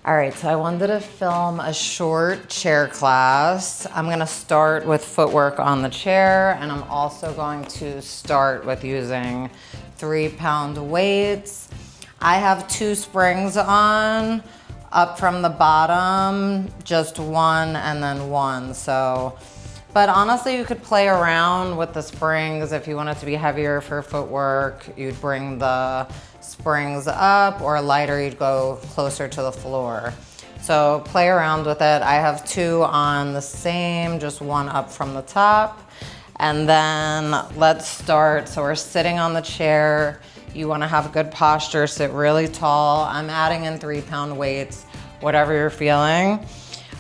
All right, so I wanted to film a short chair class. I'm gonna start with footwork on the chair, and I'm also going to start with using 3-pound weights. I have 2 springs on, up from the bottom, just 1 and then 1. So, but honestly, you could play around with the springs. If you want it to be heavier for footwork, you'd bring the springs up, or lighter, you'd go closer to the floor. So play around with it. I have 2 on the same, just 1 up from the top. And then let's start. So we're sitting on the chair. You wanna have good posture, sit really tall. I'm adding in 3-pound weights, whatever you're feeling.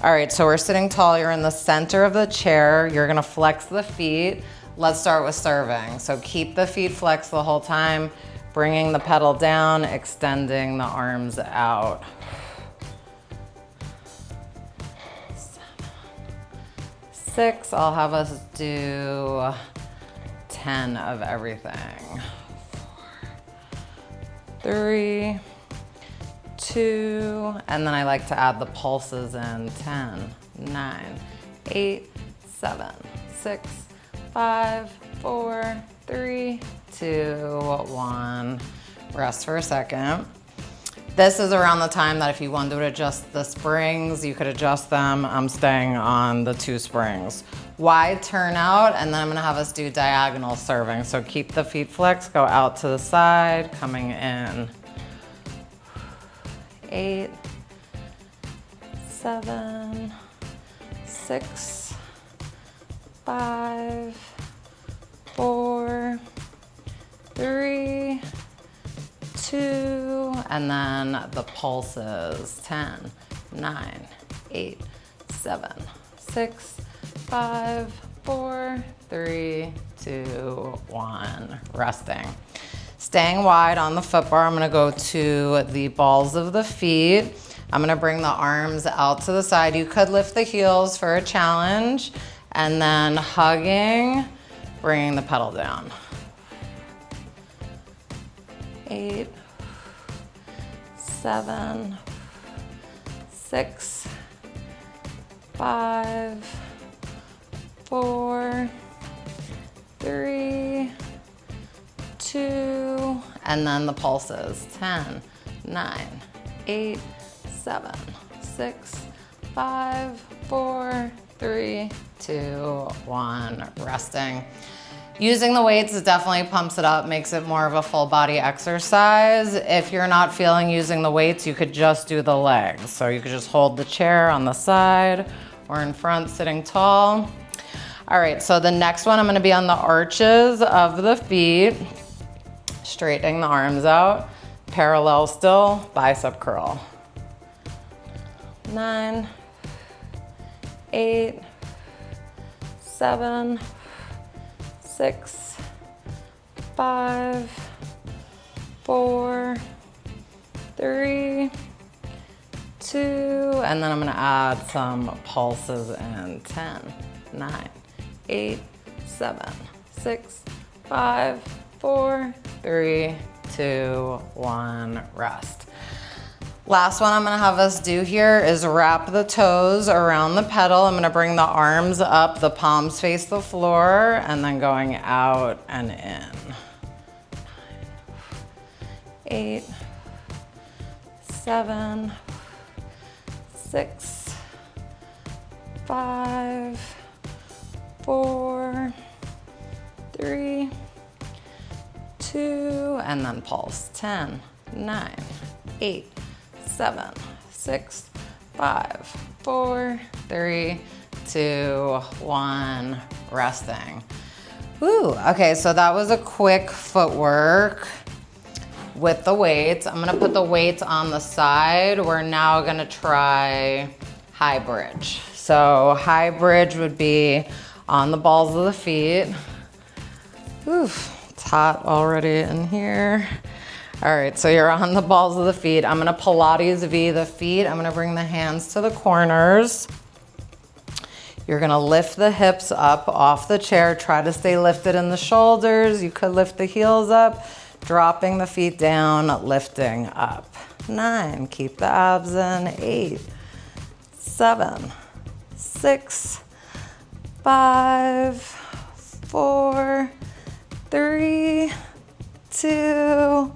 All right, so we're sitting tall. You're in the center of the chair. You're gonna flex the feet. Let's start with serving. So keep the feet flexed the whole time, bringing the pedal down, extending the arms out. 7, 6, I'll have us do 10 of everything. 4, 3, 2, and then I like to add the pulses in. 10, 9, 8, 7, 6, 5, 4, 3, 2, 1. Rest for a second. This is around the time that if you wanted to adjust the springs, you could adjust them. I'm staying on the 2 springs. Wide turnout, and then I'm gonna have us do diagonal serving. So keep the feet flexed, go out to the side, coming in. 8, 7, 6, 5, 4, 3, 2, and then the pulses. 10, 9, 8, 7, 6, 5, 4, 3, 2, 1. Resting. Staying wide on the foot bar, I'm gonna go to the balls of the feet. I'm gonna bring the arms out to the side. You could lift the heels for a challenge, and then hugging, bringing the pedal down. 8, 7, 6, 5, 4, 3, 2, and then the pulses. 10, 9, 8, 7, 6, 5, 4, 3, 2, 1. Resting. Using the weights definitely pumps it up, makes it more of a full body exercise. If you're not feeling using the weights, you could just do the legs. So you could just hold the chair on the side or in front, sitting tall. All right, so the next one, I'm gonna be on the arches of the feet, straightening the arms out, parallel still, bicep curl. 9, 8, 7, 6, 5, 4, 3, 2, and then I'm gonna add some pulses in. 10, 9, 8, 7, 6, 5, 4, 3, 2, 1, rest. Last one I'm gonna have us do here is wrap the toes around the pedal. I'm gonna bring the arms up, the palms face the floor, and then going out and in. 8, 7, 6, 5, 4, 3, 2, and then pulse. 10, 9, 8, 7, 6, 5, 4, 3, 2, 1. Resting. Woo, okay, so that was a quick footwork with the weights. I'm gonna put the weights on the side. We're now gonna try high bridge. So high bridge would be on the balls of the feet. Oof, it's hot already in here. All right, so you're on the balls of the feet. I'm gonna Pilates V the feet. I'm gonna bring the hands to the corners. You're gonna lift the hips up off the chair. Try to stay lifted in the shoulders. You could lift the heels up, dropping the feet down, lifting up. 9, keep the abs in, 8, 7, 6, 5, 4, 3, 2,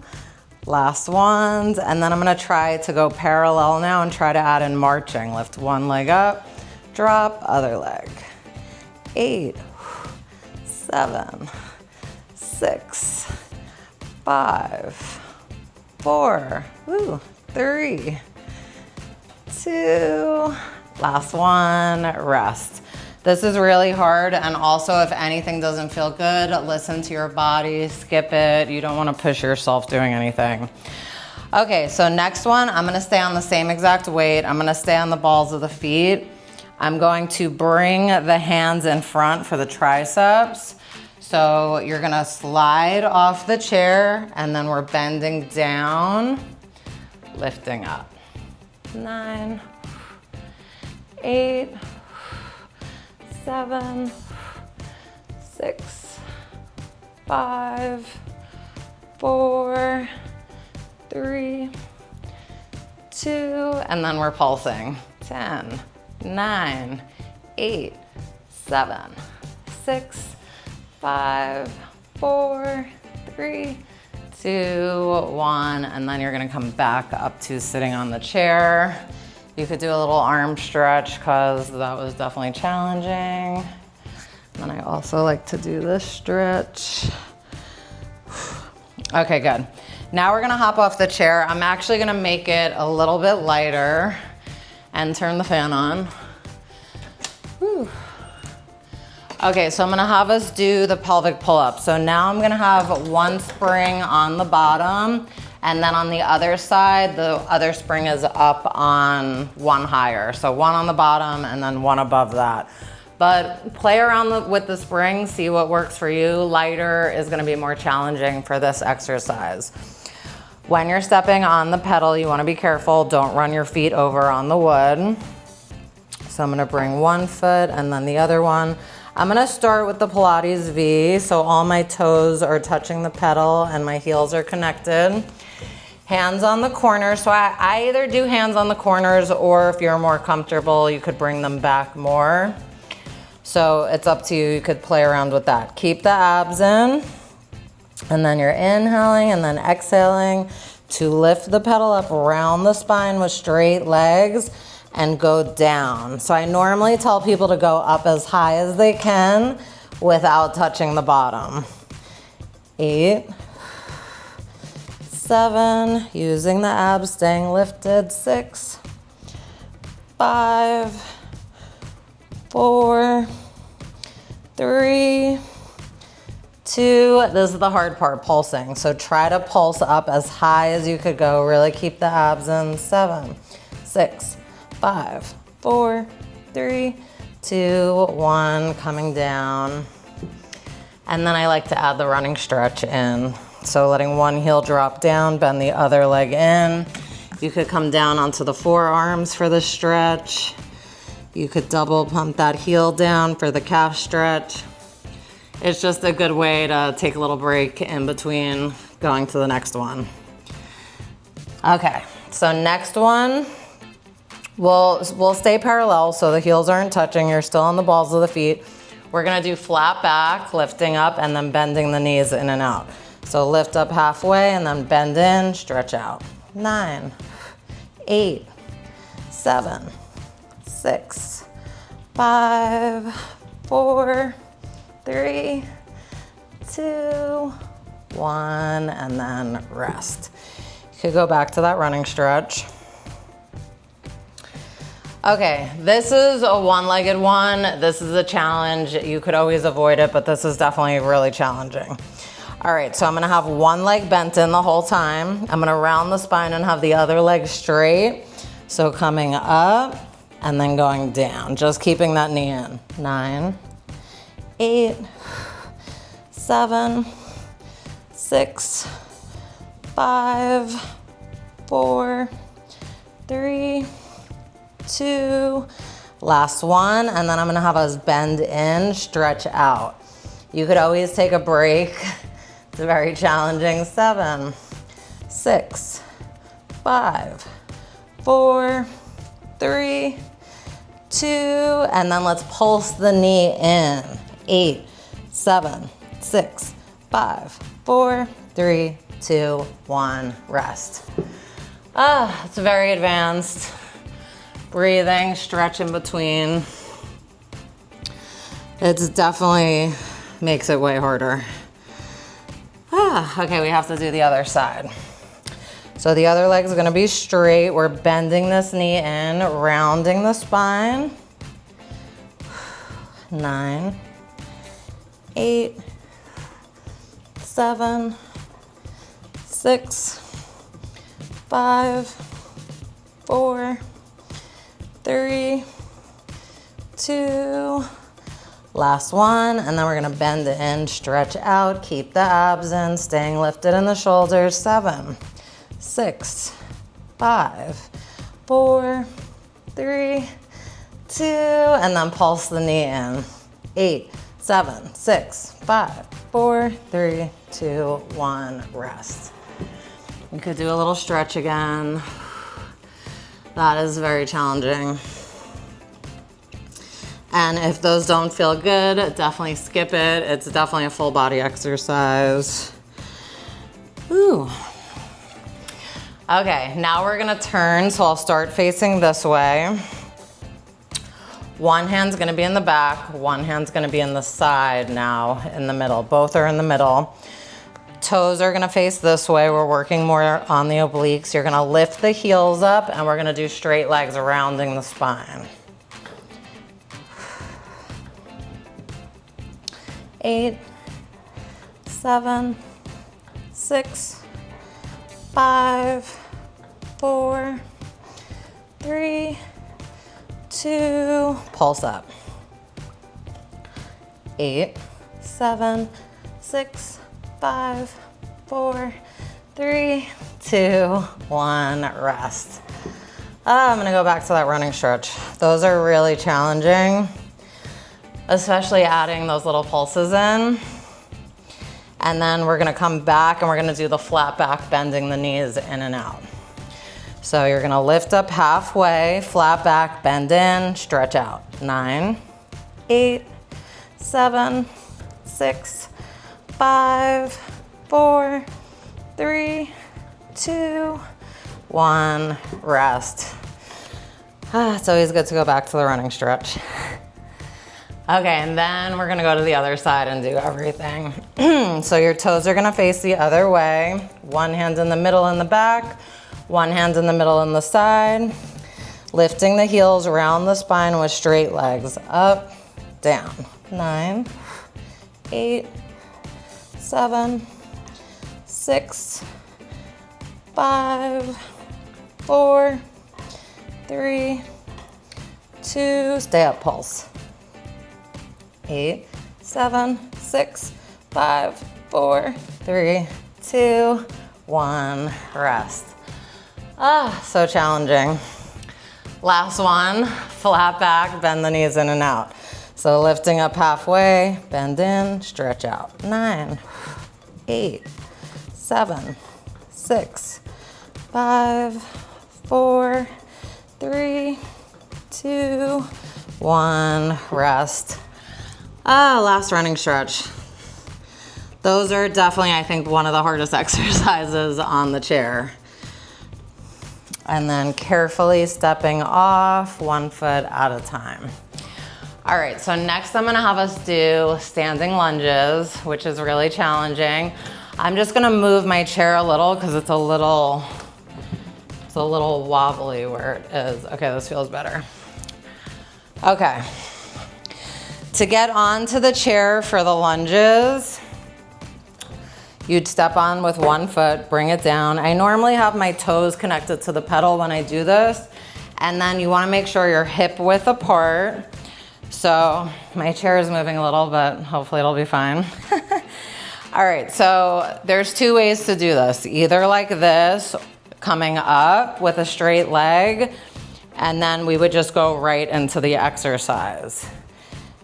last ones. And then I'm gonna try to go parallel now and try to add in marching. Lift one leg up, drop, other leg. 8, 7, 6, 5, 4, 3, 2, last one, rest. This is really hard, and also if anything doesn't feel good, listen to your body, skip it. You don't want to push yourself doing anything. Okay, so next one, I'm gonna stay on the same exact weight. I'm gonna stay on the balls of the feet. I'm going to bring the hands in front for the triceps. So you're gonna slide off the chair, and then we're bending down, lifting up. 9, 8, 7, 6, 5, 4, 3, 2, and then we're pulsing. 10, 9, 8, 7, 6, 5, 4, 3, 2, 1, and then you're gonna come back up to sitting on the chair. You could do a little arm stretch because that was definitely challenging. And I also like to do this stretch. Okay, good. Now we're gonna hop off the chair. I'm actually gonna make it a little bit lighter and turn the fan on. Whew. Okay, so I'm gonna have us do the pelvic pull-up. So now I'm gonna have one spring on the bottom, and then on the other side, the other spring is up on one higher. So one on the bottom and then one above that. But play around with the spring, see what works for you. Lighter is gonna be more challenging for this exercise. When you're stepping on the pedal, you wanna be careful. Don't run your feet over on the wood. So I'm gonna bring one foot and then the other one. I'm gonna start with the Pilates V, so all my toes are touching the pedal and my heels are connected. Hands on the corners, so I either do hands on the corners, or if you're more comfortable, you could bring them back more. So it's up to you, you could play around with that. Keep the abs in, and then you're inhaling and then exhaling to lift the pedal up around the spine with straight legs and go down. So I normally tell people to go up as high as they can without touching the bottom. 8, 7, using the abs, staying lifted. 6, 5, 4, 3, 2. This is the hard part, pulsing. So try to pulse up as high as you could go. Really keep the abs in. 7, 6, 5, 4, 3, 2, 1, coming down. And then I like to add the running stretch in. So letting one heel drop down, bend the other leg in. You could come down onto the forearms for the stretch. You could double pump that heel down for the calf stretch. It's just a good way to take a little break in between going to the next one. Okay, so next one, we'll stay parallel so the heels aren't touching. You're still on the balls of the feet. We're gonna do flat back, lifting up, and then bending the knees in and out. So lift up halfway and then bend in, stretch out. 9, 8, 7, 6, 5, 4, 3, 2, 1, and then rest. You could go back to that running stretch. Okay, this is a one-legged one. This is a challenge. You could always avoid it, but this is definitely really challenging. All right, so I'm gonna have one leg bent in the whole time. I'm gonna round the spine and have the other leg straight. So coming up and then going down, just keeping that knee in. 9, 8, 7, 6, 5, 4, 3, 2, last one, and then I'm gonna have us bend in, stretch out. You could always take a break. It's very challenging. 7, 6, 5, 4, 3, 2, and then let's pulse the knee in. 8, 7, 6, 5, 4, 3, 2, 1, rest. It's very advanced. Breathing, stretch in between. It's definitely makes it way harder. Okay, we have to do the other side. So the other leg is gonna be straight. We're bending this knee in, rounding the spine. 9, 8, 7, 6, 5, 4, 3, 2, last one, and then we're gonna bend it in, stretch out, keep the abs in, staying lifted in the shoulders. 7, 6, 5, 4, 3, 2, and then pulse the knee in. 8, 7, 6, 5, 4, 3, 2, 1, rest. You could do a little stretch again. That is very challenging. And if those don't feel good, definitely skip it. It's definitely a full body exercise. Ooh. Okay, now we're gonna turn, so I'll start facing this way. One hand's gonna be in the back, one hand's gonna be in the side now, in the middle. Both are in the middle. Toes are gonna face this way. We're working more on the obliques. You're gonna lift the heels up and we're gonna do straight legs rounding the spine. 8, 7, 6, 5, 4, 3, 2, pulse up. 8, 7, 6, 5, 4, 3, 2, 1, rest. I'm gonna go back to that running stretch. Those are really challenging, especially adding those little pulses in. And then we're gonna come back and we're gonna do the flat back, bending the knees in and out. So you're gonna lift up halfway, flat back, bend in, stretch out. 9, 8, 7, 6, 5, 4, 3, 2, 1, rest. It's always good to go back to the running stretch. Okay, and then we're gonna go to the other side and do everything. So your toes are gonna face the other way. One hand in the middle in the back, one hand in the middle in the side. Lifting the heels around the spine with straight legs. Up, down. 9, 8, 7, 6, 5, 4, 3, 2, stay up, pulse. 8, 7, 6, 5, 4, 3, 2, 1, rest. So challenging. Last one, flat back, bend the knees in and out. So lifting up halfway, bend in, stretch out. 9, 8, 7, 6, 5, 4, 3, 2, 1, rest. Last running stretch. Those are definitely, I think, one of the hardest exercises on the chair. And then carefully stepping off, one foot at a time. All right, so next I'm gonna have us do standing lunges, which is really challenging. I'm just gonna move my chair a little because it's a little wobbly where it is. Okay, this feels better. Okay. To get onto the chair for the lunges, you'd step on with one foot, bring it down. I normally have my toes connected to the pedal when I do this, and then you wanna make sure you're hip width apart. So my chair is moving a little, but hopefully it'll be fine. All right, so there's two ways to do this. Either like this, coming up with a straight leg, and then we would just go right into the exercise.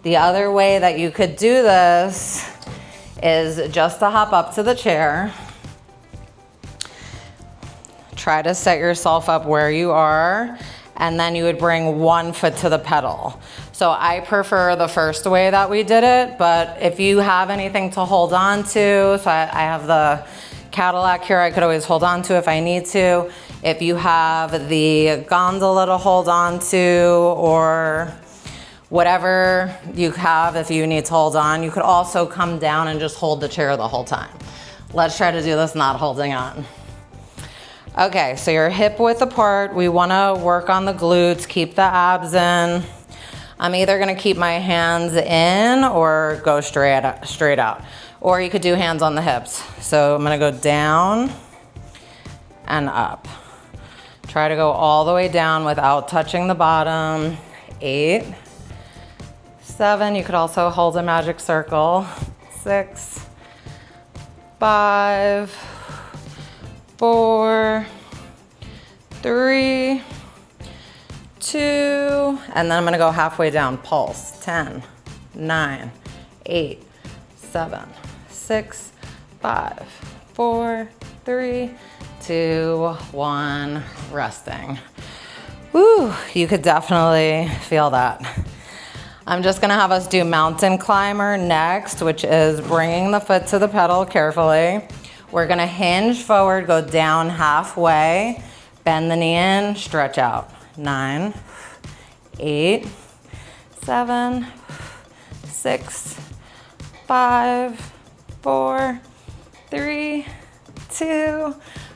The other way that you could do this is just to hop up to the chair, try to set yourself up where you are, and then you would bring one foot to the pedal. So I prefer the first way that we did it, but if you have anything to hold on to, so I have the Cadillac here I could always hold on to if I need to. If you have the gondola to hold on to, or whatever you have, if you need to hold on, you could also come down and just hold the chair the whole time. Let's try to do this not holding on. Okay, so your hip width apart. We wanna work on the glutes, keep the abs in. I'm either gonna keep my hands in or go straight out. Or you could do hands on the hips. So I'm gonna go down and up. Try to go all the way down without touching the bottom. 8, 7, you could also hold a magic circle. 6, 5, 4, 3, 2, and then I'm gonna go halfway down, pulse. 10, 9, 8, 7, 6, 5, 4, 3, 2, 1, resting. Woo, you could definitely feel that. I'm just gonna have us do mountain climber next, which is bringing the foot to the pedal carefully. We're gonna hinge forward, go down halfway, bend the knee in, stretch out. 9, 8, 7, 6, 5, 4, 3, 2,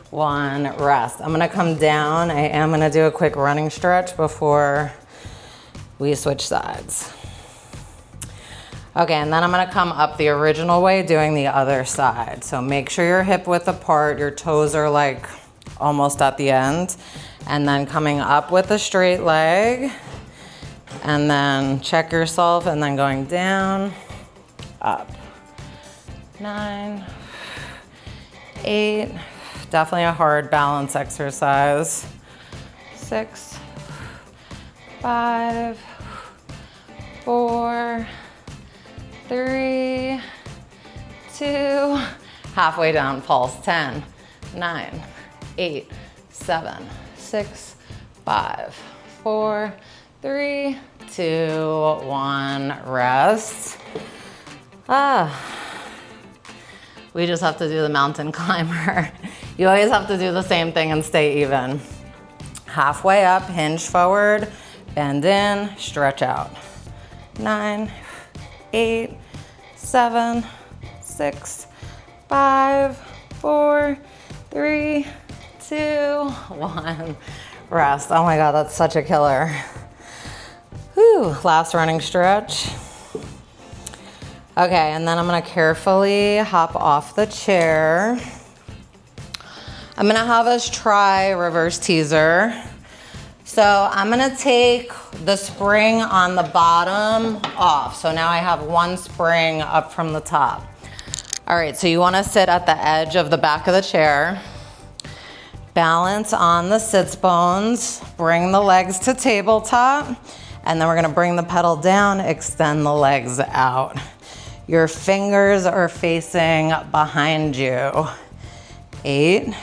1, rest. I'm gonna come down. I am gonna do a quick running stretch before we switch sides. Okay, and then I'm gonna come up the original way doing the other side. So make sure your hip width apart, your toes are like almost at the end, and then coming up with a straight leg, and then check yourself, and then going down, up. 9, 8, definitely a hard balance exercise. 6, 5, 4, 3, 2, halfway down, pulse. 10, 9, 8, 7, 6, 5, 4, 3, 2, 1, rest. We just have to do the mountain climber. You always have to do the same thing and stay even. Halfway up, hinge forward, bend in, stretch out. 9, 8, 7, 6, 5, 4, 3, 2, 1, rest. Oh my God, that's such a killer. Whew, last running stretch. Okay, and then I'm gonna carefully hop off the chair. I'm gonna have us try reverse teaser. So I'm gonna take the spring on the bottom off. So now I have one spring up from the top. All right, so you wanna sit at the edge of the back of the chair. Balance on the sits bones, bring the legs to tabletop, and then we're gonna bring the pedal down, extend the legs out. Your fingers are facing behind you. 8,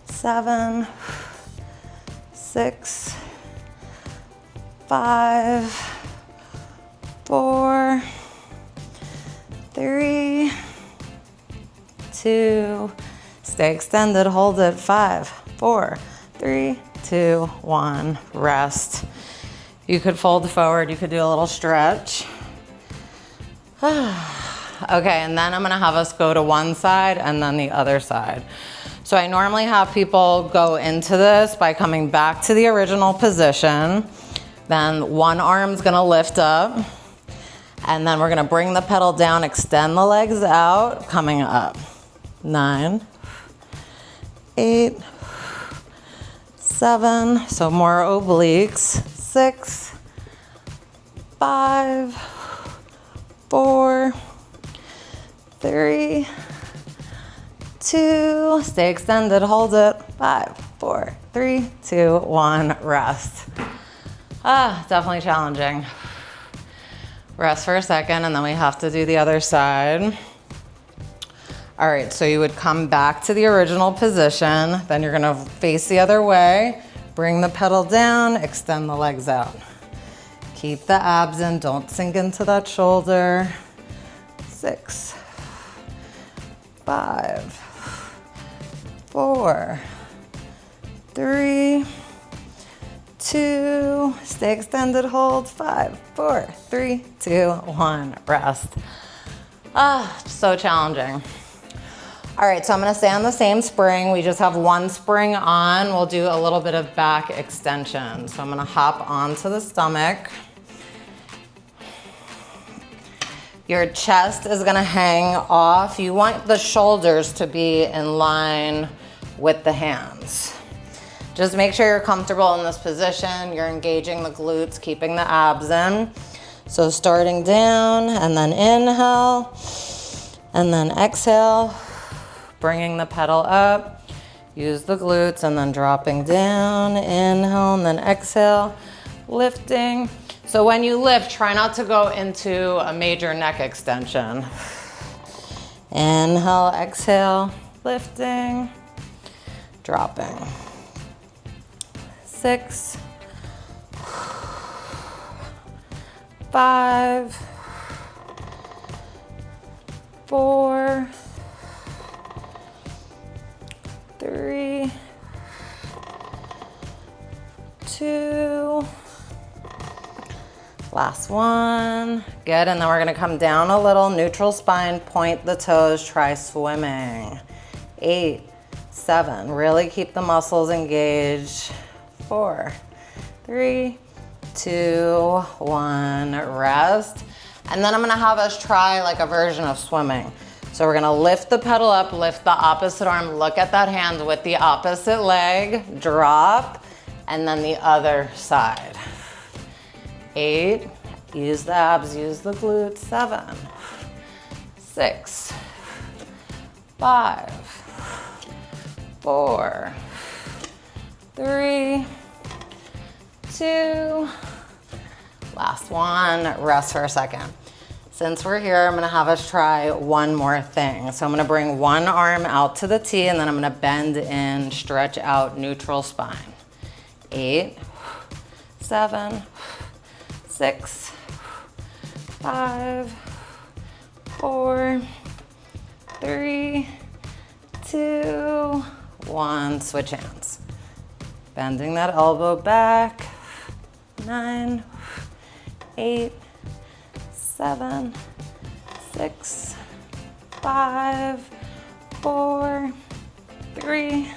7, 6, 5, 4, 3, 2, stay extended, hold it. 5, 4, 3, 2, 1, rest. You could fold forward, you could do a little stretch. Okay, and then I'm gonna have us go to one side and then the other side. So I normally have people go into this by coming back to the original position. Then one arm's gonna lift up, and then we're gonna bring the pedal down, extend the legs out, coming up. 9, 8, 7, so more obliques. 6, 5, 4, 3, 2, stay extended, hold it. 5, 4, 3, 2, 1, rest. Definitely challenging. Rest for a second, and then we have to do the other side. All right, so you would come back to the original position, then you're gonna face the other way, bring the pedal down, extend the legs out. Keep the abs in, don't sink into that shoulder. 6, 5, 4, 3, 2, stay extended, hold, 5, 4, 3, 2, 1, rest. So challenging. All right, so I'm gonna stay on the same spring. We just have one spring on. We'll do a little bit of back extension. So I'm gonna hop onto the stomach. Your chest is gonna hang off. You want the shoulders to be in line with the hands. Just make sure you're comfortable in this position. You're engaging the glutes, keeping the abs in. So starting down and then inhale and then exhale, bringing the pedal up. Use the glutes and then dropping down, inhale and then exhale, lifting. So when you lift, try not to go into a major neck extension. Inhale, exhale, lifting, dropping. 6, 5, 4, 3, 2, last one. Good, and then we're gonna come down a little, neutral spine, point the toes, try swimming. 8, 7, really keep the muscles engaged. 4, 3, 2, 1, rest. And then I'm gonna have us try like a version of swimming. So we're gonna lift the pedal up, lift the opposite arm, look at that hand with the opposite leg, drop, and then the other side. 8, use the abs, use the glutes. 7, 6, 5, 4, 3, 2, last one, rest for a second. Since we're here, I'm gonna have us try one more thing. So I'm gonna bring one arm out to the T and then I'm gonna bend in, stretch out, neutral spine. 8, 7, 6, 5, 4, 3, 2, 1, switch hands. Bending that elbow back. 9, 8, 7, 6, 5, 4, 3,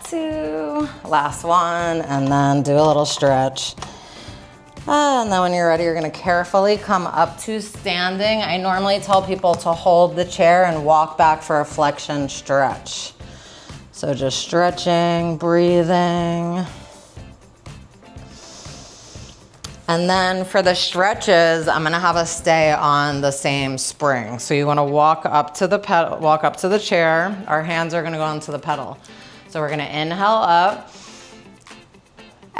2, last one, and then do a little stretch. And then when you're ready, you're gonna carefully come up to standing. I normally tell people to hold the chair and walk back for a flexion stretch. So just stretching, breathing. And then for the stretches, I'm gonna have us stay on the same spring. So you wanna walk up to the pedal, walk up to the chair. Our hands are gonna go onto the pedal. So we're gonna inhale up.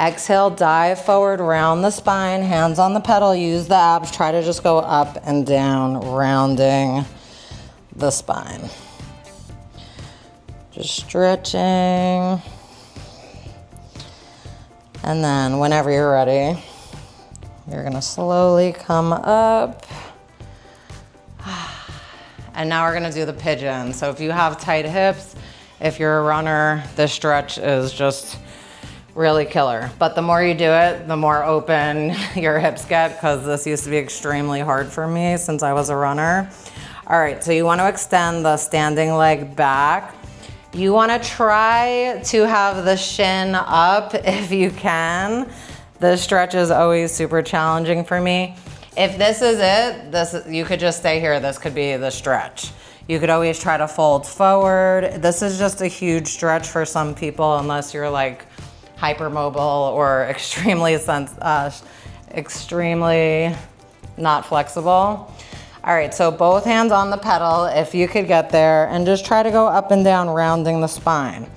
Exhale, dive forward, round the spine, hands on the pedal, use the abs, try to just go up and down, rounding the spine. Just stretching. And then whenever you're ready, you're gonna slowly come up. And now we're gonna do the pigeon. So if you have tight hips, if you're a runner, this stretch is just really killer. But the more you do it, the more open your hips get, because this used to be extremely hard for me since I was a runner. All right, so you want to extend the standing leg back. You want to try to have the shin up if you can. The stretch is always super challenging for me. If this is it, you could just stay here. This could be the stretch. You could always try to fold forward. This is just a huge stretch for some people, unless you're like hypermobile or extremely not flexible. All right, so both hands on the pedal, if you could get there, and just try to go up and down, rounding the spine.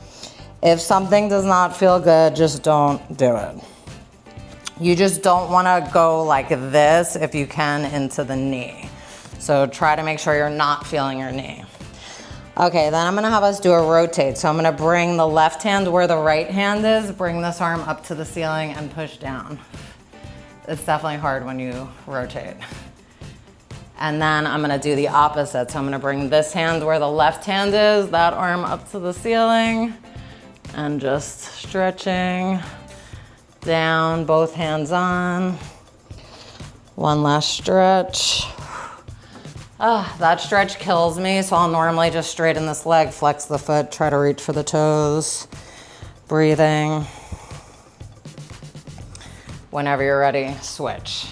If something does not feel good, just don't do it. You just don't wanna go like this if you can into the knee. So try to make sure you're not feeling your knee. Okay, then I'm gonna have us do a rotate. So I'm gonna bring the left hand where the right hand is, bring this arm up to the ceiling and push down. It's definitely hard when you rotate. And then I'm gonna do the opposite. So I'm gonna bring this hand where the left hand is, that arm up to the ceiling, and just stretching down, both hands on. One last stretch. That stretch kills me, so I'll normally just straighten this leg, flex the foot, try to reach for the toes. Breathing. Whenever you're ready, switch.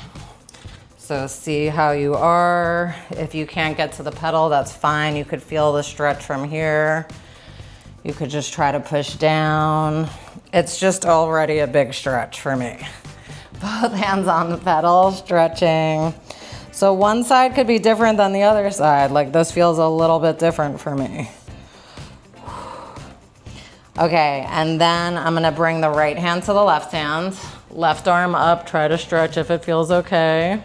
So see how you are. If you can't get to the pedal, that's fine. You could feel the stretch from here. You could just try to push down. It's just already a big stretch for me. Both hands on the pedal, stretching. So one side could be different than the other side. Like this feels a little bit different for me. Okay, and then I'm gonna bring the right hand to the left hand. Left arm up, try to stretch if it feels okay.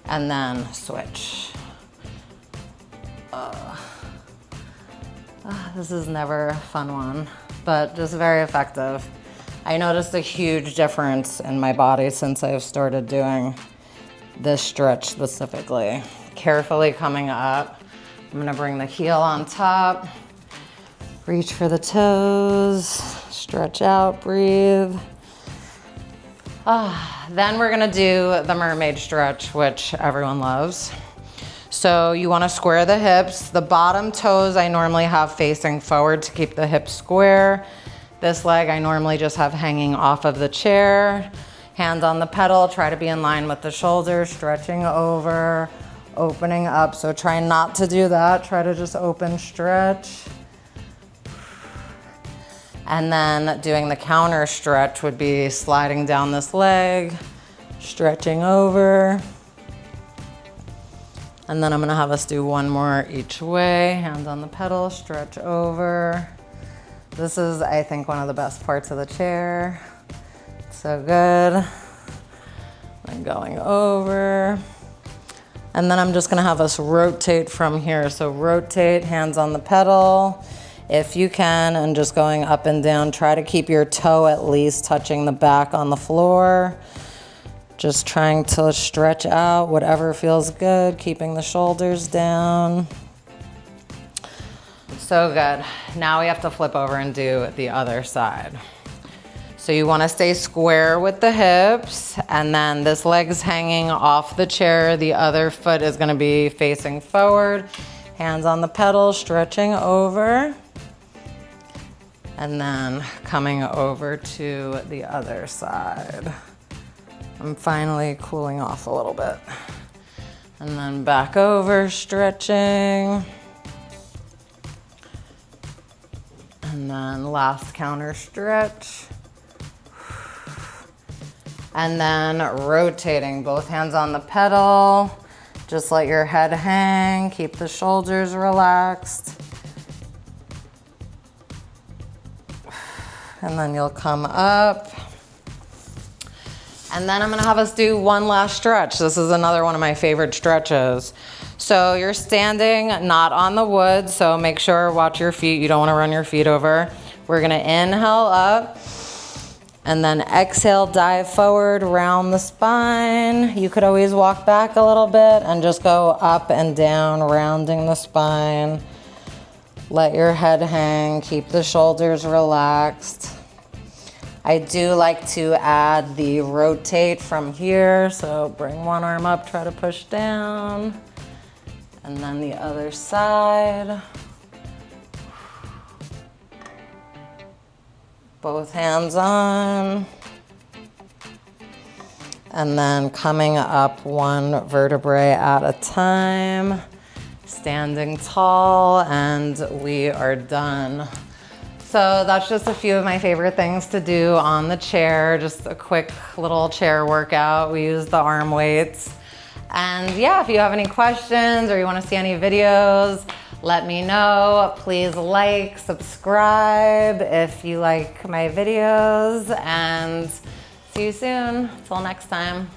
And then switch. This is never a fun one, but just very effective. I noticed a huge difference in my body since I've started doing this stretch specifically. Carefully coming up. I'm gonna bring the heel on top. Reach for the toes, stretch out, breathe. Then we're gonna do the mermaid stretch, which everyone loves. So you wanna square the hips. The bottom toes I normally have facing forward to keep the hips square. This leg I normally just have hanging off of the chair. Hand on the pedal, try to be in line with the shoulders, stretching over, opening up. So try not to do that, try to just open, stretch. And then doing the counter stretch would be sliding down this leg, stretching over. And then I'm gonna have us do one more each way. Hand on the pedal, stretch over. This is, I think, one of the best parts of the chair. So good. And going over. And then I'm just gonna have us rotate from here. So rotate, hands on the pedal, if you can, and just going up and down. Try to keep your toe at least touching the back on the floor. Just trying to stretch out whatever feels good, keeping the shoulders down. So good. Now we have to flip over and do the other side. So you wanna stay square with the hips, and then this leg's hanging off the chair. The other foot is gonna be facing forward. Hands on the pedal, stretching over. And then coming over to the other side. I'm finally cooling off a little bit. And then back over, stretching. And then last counter stretch. And then rotating, both hands on the pedal. Just let your head hang, keep the shoulders relaxed. And then you'll come up. And then I'm gonna have us do one last stretch. This is another one of my favorite stretches. So you're standing not on the wood, so make sure, watch your feet. You don't wanna run your feet over. We're gonna inhale up, and then exhale, dive forward, round the spine. You could always walk back a little bit and just go up and down, rounding the spine. Let your head hang, keep the shoulders relaxed. I do like to add the rotate from here, so bring one arm up, try to push down, and then the other side. Both hands on. And then coming up one vertebrae at a time, standing tall, and we are done. So that's just a few of my favorite things to do on the chair, just a quick little chair workout. We use the arm weights. And yeah, if you have any questions or you want to see any videos, let me know. Please like, subscribe if you like my videos, and see you soon. Till next time.